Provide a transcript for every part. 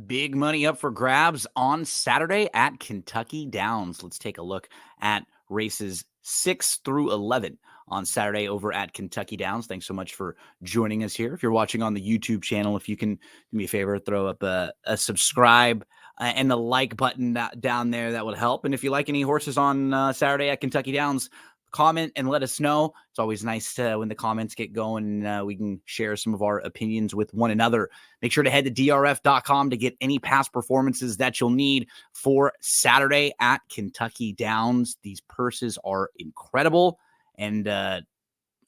Big money up for grabs on Saturday at Kentucky Downs. Let's take a look at races 6 through 11 on Saturday over at Kentucky Downs. Thanks so much for joining us here. If you're watching on the YouTube channel, if you can do me a favor, throw up a subscribe and the like button down there, that would help. And if you like any horses on Saturday at Kentucky Downs, comment and let us know. It's always nice when the comments get going and we can share some of our opinions with one another. Make sure to head to drf.com to get any past performances that you'll need for Saturday at Kentucky Downs. These purses are incredible, and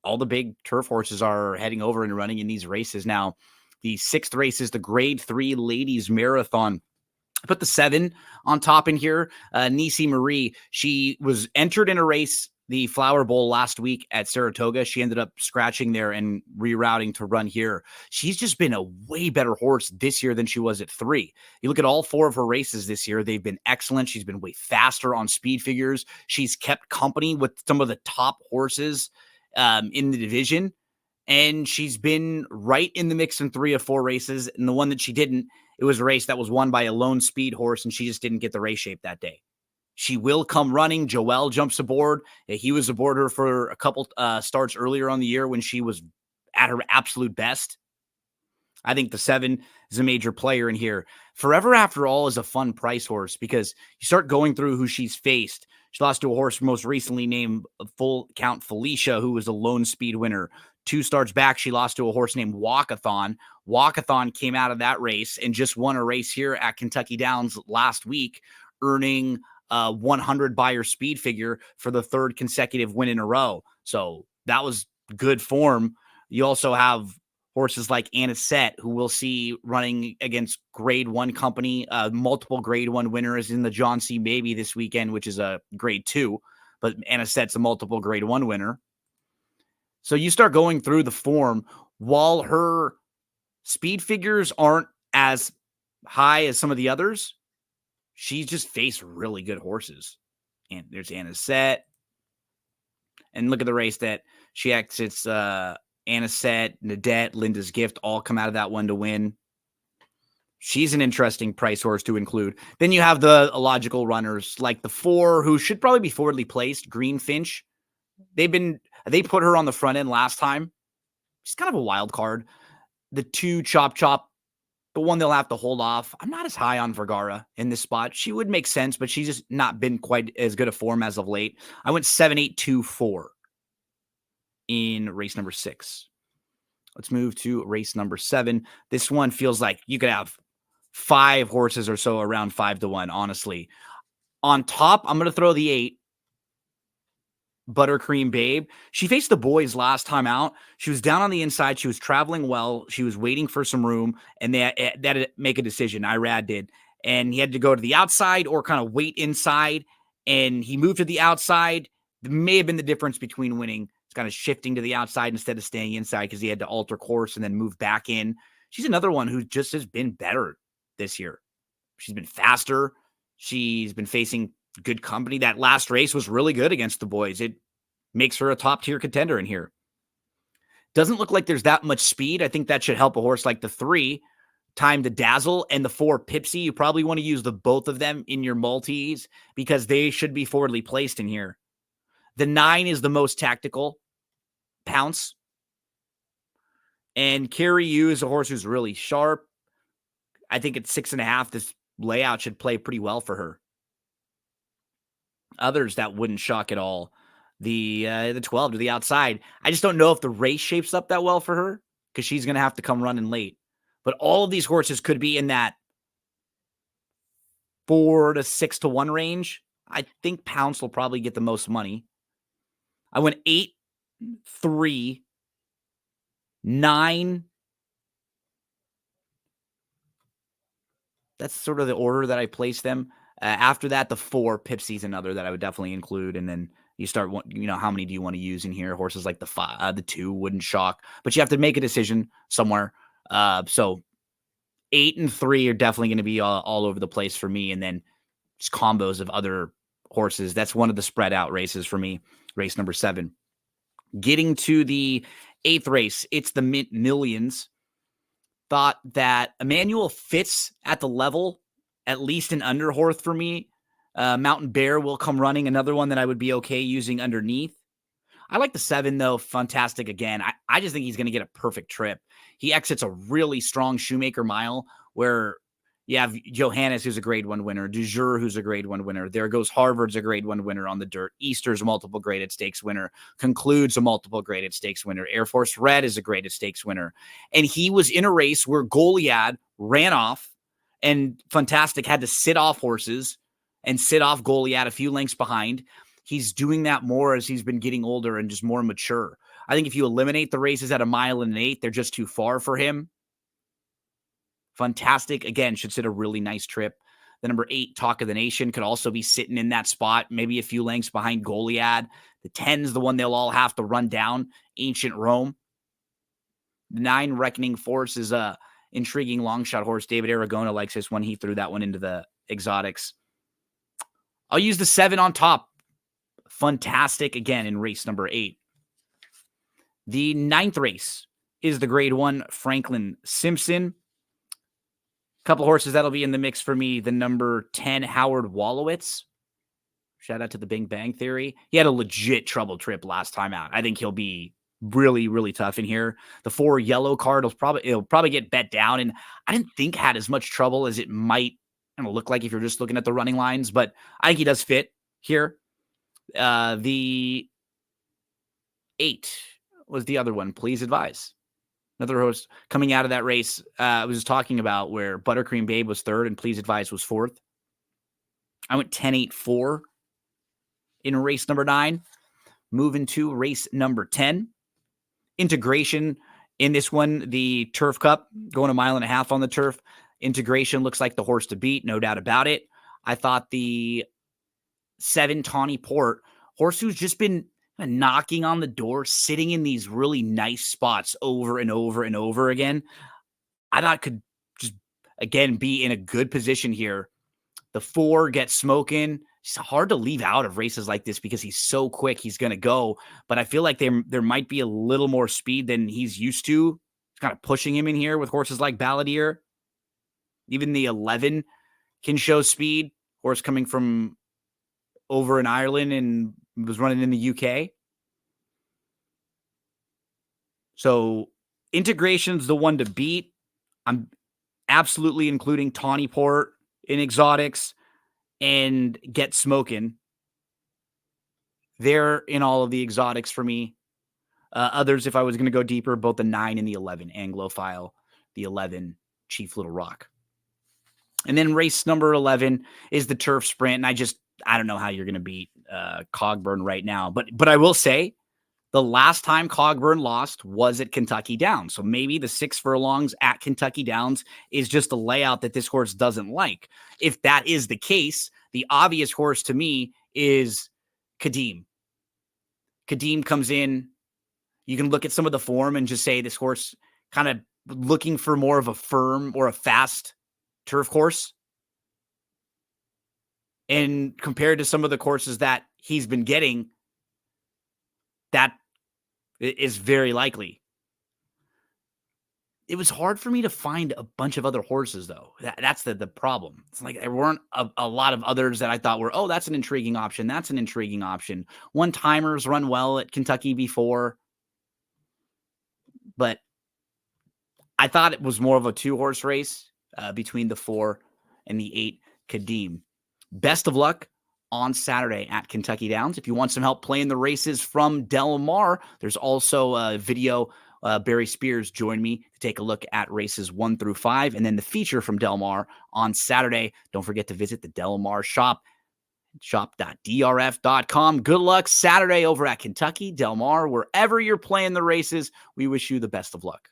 all the big turf horses are heading over and running in these races. Now, the sixth race is the Grade 3 Ladies Marathon. I put the 7 on top in here. Nisi Marie, she was entered in a race, the Flower Bowl, last week at Saratoga. She ended up scratching there and rerouting to run here. She's just been a way better horse this year than she was at 3. You look at all 4 of her races this year, they've been excellent. She's been way faster on speed figures. She's kept company with some of the top horses in the division. And she's been right in the mix in 3 of 4 races. And the one that she didn't, it was a race that was won by a lone speed horse, and she just didn't get the race shape that day. She will come running. Joel jumps aboard. He was aboard her for a couple starts earlier on the year when she was at her absolute best. I think the 7 is a major player in here. Forever After All is a fun price horse because you start going through who she's faced. She lost to a horse most recently named Full Count Felicia, who was a lone speed winner. 2 starts back, she lost to a horse named Walkathon. Walkathon came out of that race and just won a race here at Kentucky Downs last week, earning 100 buyer speed figure for the 3rd consecutive win in a row. So that was good form. You also have horses like Anisette, who we'll see running against Grade 1 company, multiple Grade 1 winners in the John C. Baby this weekend, which is a Grade 2, but Anisette's a multiple Grade 1 winner. So you start going through the form. While her speed figures aren't as high as some of the others, she's just faced really good horses. And there's Anisette. And look at the race that she exits. Anisette, Nadette, Linda's Gift all come out of that one to win. She's an interesting price horse to include. Then you have the illogical runners like the 4 who should probably be forwardly placed. Greenfinch. They put her on the front end last time. She's kind of a wild card. The 2 Chop Chop, the one they'll have to hold off. I'm not as high on Vergara in this spot. She would make sense, but she's just not been quite as good a form as of late. I went 7, 8, 2, 4 in race number 6. Let's move to race number 7. This one feels like you could have 5 horses or so around 5 to 1, honestly. On top, I'm going to throw the 8. Buttercream Babe. She faced the boys last time out. She was down on the inside. She was traveling well. She was waiting for some room, and they had to make a decision. Irad did. And he had to go to the outside or kind of wait inside, and he moved to the outside. That may have been the difference between winning. It's kind of shifting to the outside instead of staying inside because he had to alter course and then move back in. She's another one who just has been better this year. She's been faster. She's been facing good company. That last race was really good against the boys. It makes her a top-tier contender in here. Doesn't look like there's that much speed. I think that should help a horse like the 3, Time to Dazzle, and the 4, Pipsy. You probably want to use the both of them in your multis because they should be forwardly placed in here. The 9 is the most tactical, Pounce. And Carry You is a horse who's really sharp. I think at 6.5, this layout should play pretty well for her. Others that wouldn't shock at all. The 12 to the outside. I just don't know if the race shapes up that well for her because she's going to have to come running late. But all of these horses could be in that 4 to 6 to 1 range. I think Pounce will probably get the most money. I went 8, 3, 9. That's sort of the order that I placed them. After that, the 4, Pipsy's another that I would definitely include. And then you start, how many do you want to use in here? Horses like the 2 wouldn't shock, but you have to make a decision somewhere. So 8 and 3 are definitely going to be all over the place for me. And then just combos of other horses. That's one of the spread out races for me. Race number 7. Getting to the 8th race, it's the Mint Millions. thought that Emmanuel fits at the level, at least an Underhorth for me. Mountain Bear will come running, another one that I would be okay using underneath. I like the 7, though. Fantastic again. I just think he's going to get a perfect trip. He exits a really strong Shoemaker mile where you have Johannes, who's a grade 1 winner, Dujour, who's a grade 1 winner. There goes Harvard's a grade 1 winner on the dirt. Easter's a multiple graded stakes winner. Conclude's a multiple graded stakes winner. Air Force Red is a graded stakes winner. And he was in a race where Goliad ran off and Fantastic had to sit off horses and sit off Goliad a few lengths behind. He's doing that more as he's been getting older and just more mature. I think if you eliminate the races at a mile and an 8, they're just too far for him. Fantastic, again, should sit a really nice trip. The number 8, Talk of the Nation, could also be sitting in that spot, maybe a few lengths behind Goliad. The 10's the one they'll all have to run down, Ancient Rome. The 9, Reckoning Force, is a intriguing long shot horse. David Aragona likes this one. He threw that one into the exotics. I'll use the 7 on top. Fantastic, again, in race number 8. The 9th race is the grade 1 Franklin Simpson. Couple horses that'll be in the mix for me. The number 10, Howard Wolowitz. Shout out to the Big Bang Theory. He had a legit trouble trip last time out. I think he'll be really, really tough in here. The 4, Yellow Card, it'll probably get bet down, and I didn't think had as much trouble as it might look like if you're just looking at the running lines, but I think he does fit here. The 8 was the other one. Please Advise. Another horse coming out of that race I was talking about where Buttercream Babe was 3rd and Please Advise was 4th. I went 10-8-4 in race number 9. Moving to race number 10. Integration in this one, the Turf Cup, going 1.5 miles on the turf. Integration looks like the horse to beat, no doubt about it. I thought the 7, Tawny Port, horse who's just been knocking on the door, sitting in these really nice spots over and over and over again, I thought could just, again, be in a good position here. The 4, Get Smoking. It's hard to leave out of races like this because he's so quick. He's going to go, but I feel like there might be a little more speed than he's used to. It's kind of pushing him in here with horses like Balladeer. Even the 11 can show speed. Horse coming from over in Ireland and was running in the UK. So Integration's the one to beat. I'm absolutely including Tawny Port in exotics and Get Smoking. They're in all of the exotics for me. Others, if I was going to go deeper, both the 9 and the 11, Anglophile, the 11, Chief Little Rock. And then race number 11 is the Turf Sprint. And I don't know how you're going to beat Cogburn right now. But I will say the last time Cogburn lost was at Kentucky Downs. So maybe the 6 furlongs at Kentucky Downs is just a layout that this horse doesn't like. If that is the case, the obvious horse to me is Kadeem. Kadeem comes in. You can look at some of the form and just say this horse kind of looking for more of a firm or a fast turf course. And compared to some of the courses that he's been getting, that is very likely. It was hard for me to find a bunch of other horses, though. That's the problem. It's like there weren't a lot of others that I thought were, oh, that's an intriguing option. That's an intriguing option. One-timers run well at Kentucky before. But I thought it was more of a 2-horse race between the 4 and the 8, Kadeem. Best of luck on Saturday at Kentucky Downs. If you want some help playing the races from Del Mar, there's also a video. Barry Spears joined me to take a look at races 1 through 5, and then the feature from Del Mar on Saturday. Don't forget to visit the Del Mar shop, shop.drf.com. Good luck Saturday over at Kentucky, Del Mar, wherever you're playing the races. We wish you the best of luck.